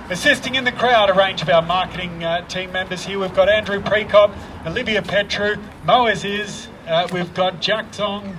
Assisting in the crowd, a range of our marketing team members here. We've got Andrew Prekop, Olivia Petru, Mo Aziz, we've got Jack Zhang.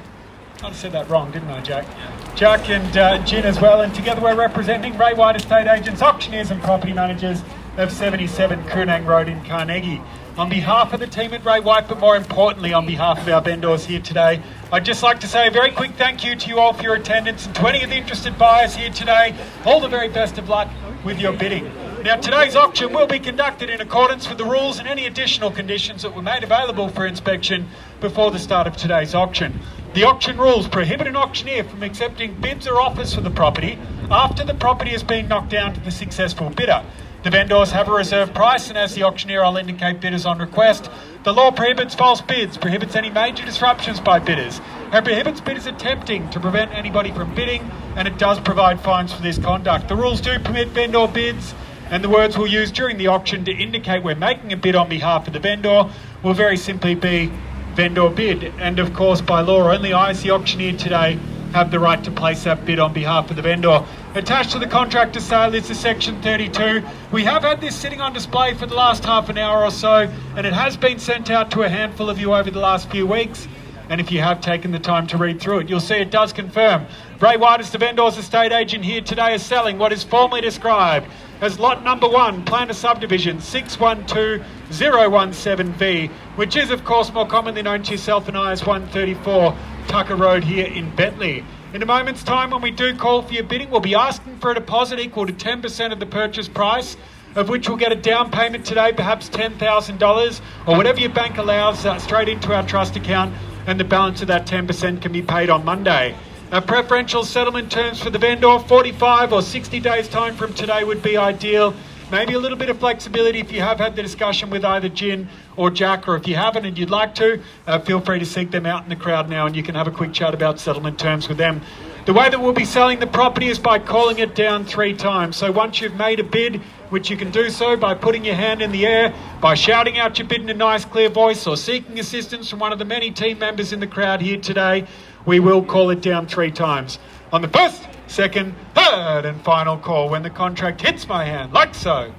I said that wrong, didn't I, Jack? Yeah. Jack and Jin as well, and together we're representing Ray White Estate Agents, Auctioneers and Property Managers of 77 Koornang Road in Carnegie. On behalf of the team at Ray White, but more importantly on behalf of our vendors here today, I'd just like to say a very quick thank you to you all for your attendance and to any of the interested buyers here today. All the very best of luck with your bidding. Now, today's auction will be conducted in accordance with the rules and any additional conditions that were made available for inspection before the start of today's auction. The auction rules prohibit an auctioneer from accepting bids or offers for the property after the property has been knocked down to the successful bidder. The vendors have a reserve price, and as the auctioneer, I'll indicate bidders on request. The law prohibits false bids, prohibits any major disruptions by bidders, and prohibits bidders attempting to prevent anybody from bidding, and it does provide fines for this conduct. The rules do permit vendor bids, and the words we'll use during the auction to indicate we're making a bid on behalf of the vendor will very simply be vendor bid. And of course, by law, only I, as the auctioneer today, have the right to place that bid on behalf of the vendor. Attached to the contract to sale is the Section 32. We have had this sitting on display for the last half an hour or so, and it has been sent out to a handful of you over the last few weeks. And if you have taken the time to read through it, you'll see it does confirm Ray White, as the vendor's estate agent here today, is selling what is formally described as lot number 1, plan of subdivision 612017V, which is of course more commonly known to yourself and I as 134 Tucker Road here in Bentleigh. In a moment's time, when we do call for your bidding, we'll be asking for a deposit equal to 10% of the purchase price, of which we'll get a down payment today, perhaps $10,000 or whatever your bank allows, straight into our trust account, and the balance of that 10% can be paid on Monday. Our preferential settlement terms for the vendor, 45 or 60 days time from today would be ideal. Maybe a little bit of flexibility if you have had the discussion with either Jin or Jack, or if you haven't and you'd like to, feel free to seek them out in the crowd now and you can have a quick chat about settlement terms with them. The way that we'll be selling the property is by calling it down 3 times. So once you've made a bid, which you can do so by putting your hand in the air, by shouting out your bid in a nice clear voice, or seeking assistance from one of the many team members in the crowd here today, we will call it down 3 times. On the first, second, third and final call, when the contract hits my hand, like so,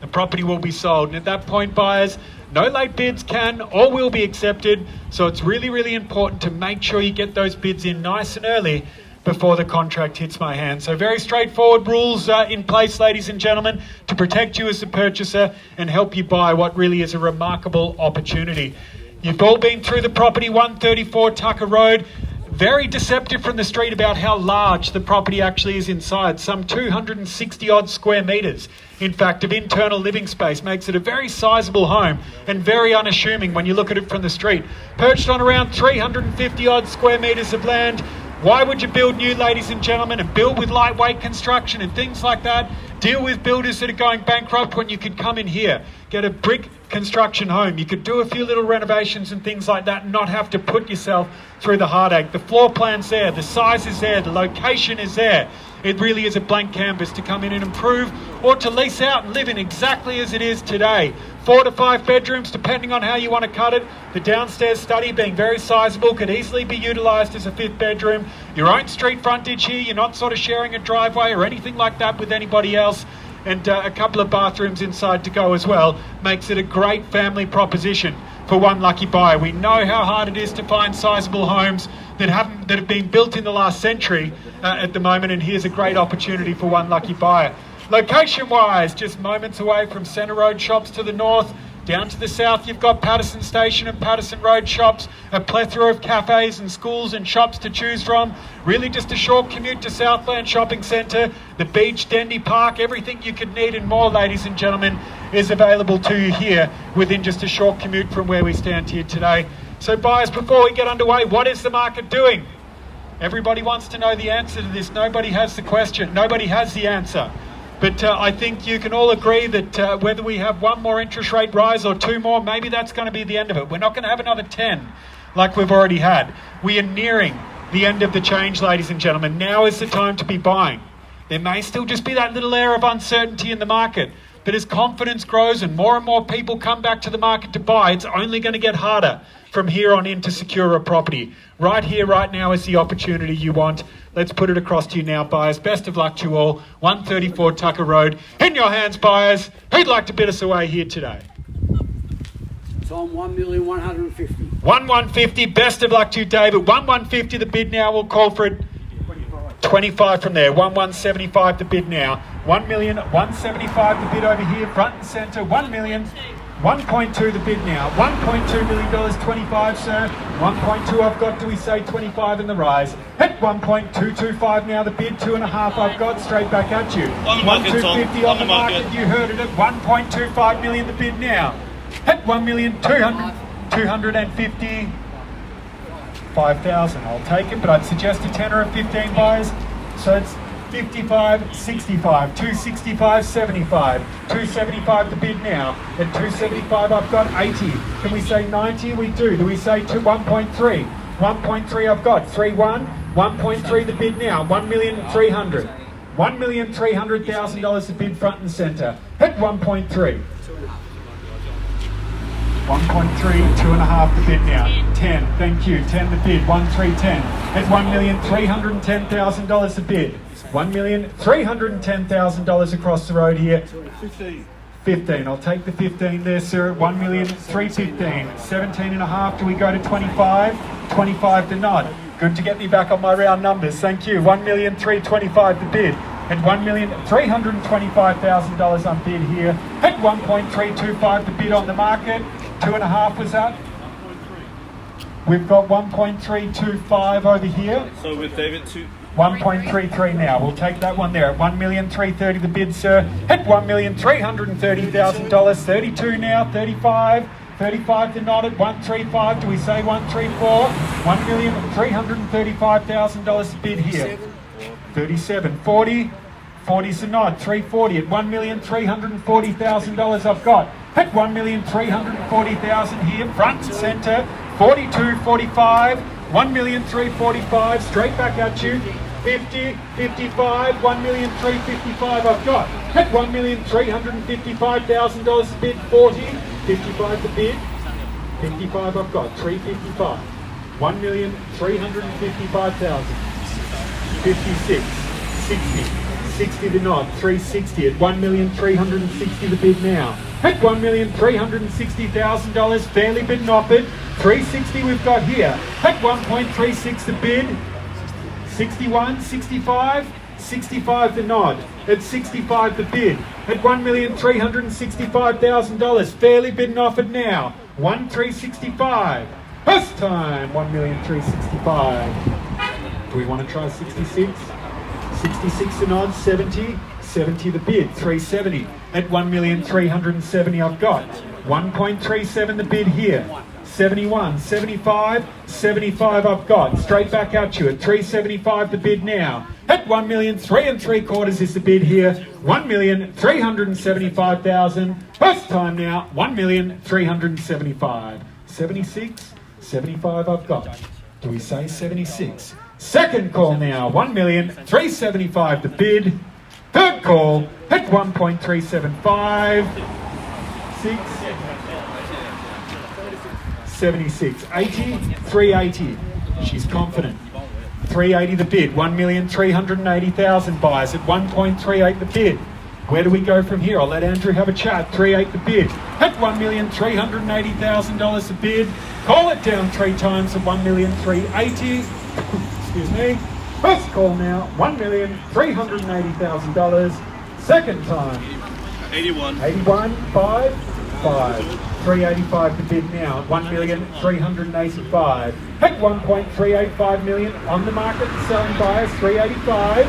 the property will be sold. And at that point, buyers, no late bids can or will be accepted. So it's really, really important to make sure you get those bids in nice and early before the contract hits my hand. So very straightforward rules in place, ladies and gentlemen, to protect you as a purchaser and help you buy what really is a remarkable opportunity. You've all been through the property, 134 Tucker Road. Very deceptive from the street about how large the property actually is inside. Some 260 odd square metres, in fact, of internal living space, makes it a very sizable home and very unassuming when you look at it from the street. Perched on around 350 odd square metres of land. Why would you build new, ladies and gentlemen, and build with lightweight construction and things like that? Deal with builders that are going bankrupt when you could come in here, get a brick construction home. You could do a few little renovations and things like that and not have to put yourself through the heartache. The floor plan's there, the size is there, the location is there. It really is a blank canvas to come in and improve or to lease out and live in exactly as it is today. 4 to 5 bedrooms, depending on how you want to cut it. The downstairs study, being very sizable, could easily be utilised as a 5th bedroom. Your own street frontage here, you're not sort of sharing a driveway or anything like that with anybody else. And a couple of bathrooms inside to go as well, makes it a great family proposition for one lucky buyer. We know how hard it is to find sizable homes that have been built in the last century at the moment, and here's a great opportunity for one lucky buyer. Location-wise, just moments away from Centre Road shops to the north. Down to the south, you've got Patterson Station and Patterson Road shops, a plethora of cafes and schools and shops to choose from. Really just a short commute to Southland Shopping Centre, the beach, Dendy Park, everything you could need and more, ladies and gentlemen, is available to you here within just a short commute from where we stand here today. So buyers, before we get underway, what is the market doing? Everybody wants to know the answer to this. Nobody has the question. Nobody has the answer. But I think you can all agree that whether we have 1 more interest rate rise or 2 more, maybe that's going to be the end of it. We're not going to have another 10 like we've already had. We are nearing the end of the change, ladies and gentlemen. Now is the time to be buying. There may still just be that little air of uncertainty in the market, but as confidence grows and more people come back to the market to buy, it's only going to get harder from here on in to secure a property. Right here, right now is the opportunity you want. Let's put it across to you now, buyers. Best of luck to you all. 134 Tucker Road. In your hands, buyers. Who'd like to bid us away here today? It's on 1,150,000. 1,150. Best of luck to you, David. 1,150 the bid now. We'll call for it. 25 from there. 1,175 the bid now. 1,175 the bid over here, front and centre. 1 million. 1.2 the bid now. $1.2 million, 25, sir. 1.2 I've got. Do we say 25 in the rise? At 1.225 now the bid. 2.5 I've got. Straight back at you. 1,250 on the market. You heard it at 1.25 million the bid now. At 1,255,000. I'll take it, but I'd suggest a 10 or a 15 buyers. So it's 55, 65, 265, 75, 275 the bid now. At 275 I've got 80. Can we say 90? We do. Do we say 1.3? 1.3 I've got. 3.1. 1.3 the bid now. 1,300,000. $1,300,000 the bid front and centre. At 1.3. 1.3, 2.5 the bid now. 10, thank you. 10 the bid. 1,310. At $1,310,000 the bid. $1,310,000 across the road here. 15. I'll take the 15 there, sir. 1,315,000. 17.5. Do we go to 25? 25 the nod. Good to get me back on my round numbers. Thank you. 1,325,000 the bid. At $1,325,000 on bid here. At 1.325 the bid on the market. 2.5 was that. We've got 1.325 over here. So with David, 1.33 now. We'll take that one there. At 1,330,000 the bid, sir. At $1,330,000. 32 now. 35. 35 the nod at 135. Do we say 134? $1,335,000 the bid here. 37. 40. 40's the nod. 340 at $1,340,000 I've got. At $1,340,000 here, front and centre. 42, 45, 1,345,000 straight back at you. 50, 55, 1,355,000 I've got. At $1,355,000 the bid. 40, 55 the bid. 55 I've got. 355. 1,355,000. 56, 60. 60 the nod, 360 at 1,360 the bid now. At $1,360,000, fairly been offered. 360 we've got here. At 1.36 the bid. 61, 65, 65 the nod. At 65 the bid. At $1,365,000, fairly been offered now. 1,365. First time, 1,365,000. Do we want to try 66? 66 the nod, 70, 70 the bid, 370. At 1,370,000 I've got. 1.37 the bid here. 71, 75, 75 I've got. Straight back at you at 375 the bid now. At 1,375,000 is the bid here. 1,375,000. First time now, 1,375,000. 76, 75 I've got. Do we say 76? Second call now, 1,375,000 the bid. Third call at 1.375. 6, 76, 80, 380. She's confident. 380 the bid, 1,380,000 buyers at 1.38 the bid. Where do we go from here? I'll let Andrew have a chat. 3.8 the bid. At $1,380,000 the bid. Call it down 3 times at 1,380,000. Excuse me. First call now, $1,380,000. Second time. 81. 81, 5, 5. 385 the bid now, 1,385,000. At 1.385 million on the market, selling buyers 385.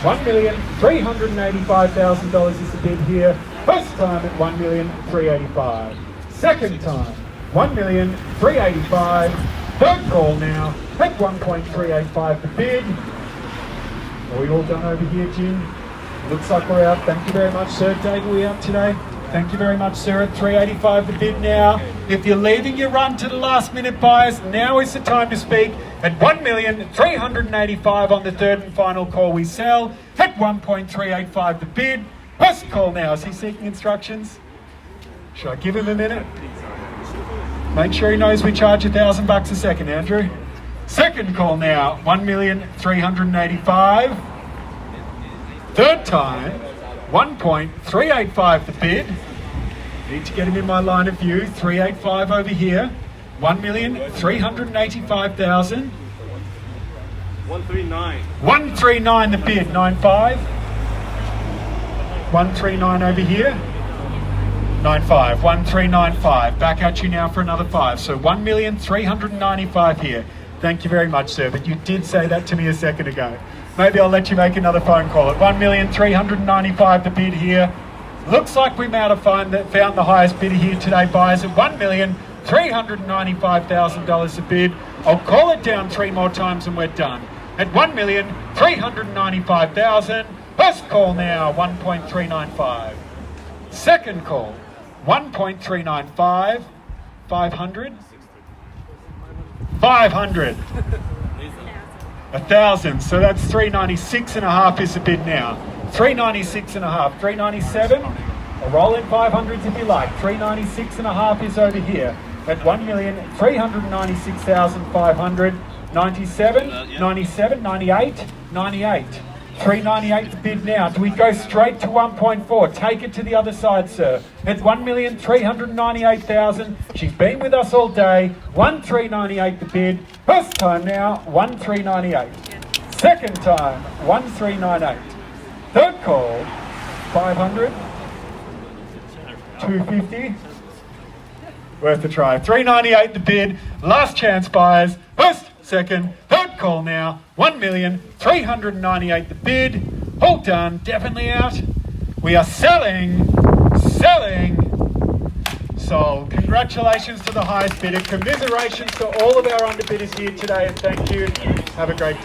$1,385,000 is the bid here. First time at 1,385,000. Second time, 1,385,000. Third call now at 1.385 the bid. Are we all done over here, Jim? Looks like we're out. Thank you very much, sir. Dave, are we out today? Thank you very much, sir. At 385 the bid now. If you're leaving your run to the last minute buyers, now is the time to speak. At 1,385,000 on the third and final call we sell. At 1.385 the bid. First call now. Is he seeking instructions? Should I give him a minute? Make sure he knows we charge $1,000 a second, Andrew. Second call now, 1,385,000. Third time, 1.385 the bid. Need to get him in my line of view. 385 over here. 1,385,000. 139. 139 the bid. 95. 139 over here. 95. 1395. Back at you now for another 5. So 1,395,000 here. Thank you very much, sir. But you did say that to me a second ago. Maybe I'll let you make another phone call at 1,395,000 the bid here. Looks like we might have found the highest bidder here today. Buyers at $1,395,000 a bid. I'll call it down 3 more times and we're done. At 1,395,000. First call now, 1.395. Second call, 1.395. 500. 500. 1,000. So that's 396.5 is the bid now. 396.5. 397. I'll roll in 500s if you like. 396.5 is over here at 1,396,500. 97, 97, 98, 98. 398 the bid now. Do we go straight to 1.4? Take it to the other side, sir. At 1,398,000. She's been with us all day. 1,398 the bid. First time now, 1,398. Second time, 1,398. Third call, 500. 250. Worth a try. 398 the bid. Last chance buyers. First, second, third call now. 1,398 the bid. All done. Definitely out. We are selling. Sold. Congratulations to the highest bidder. Commiserations to all of our underbidders here today, and thank you. Have a great day.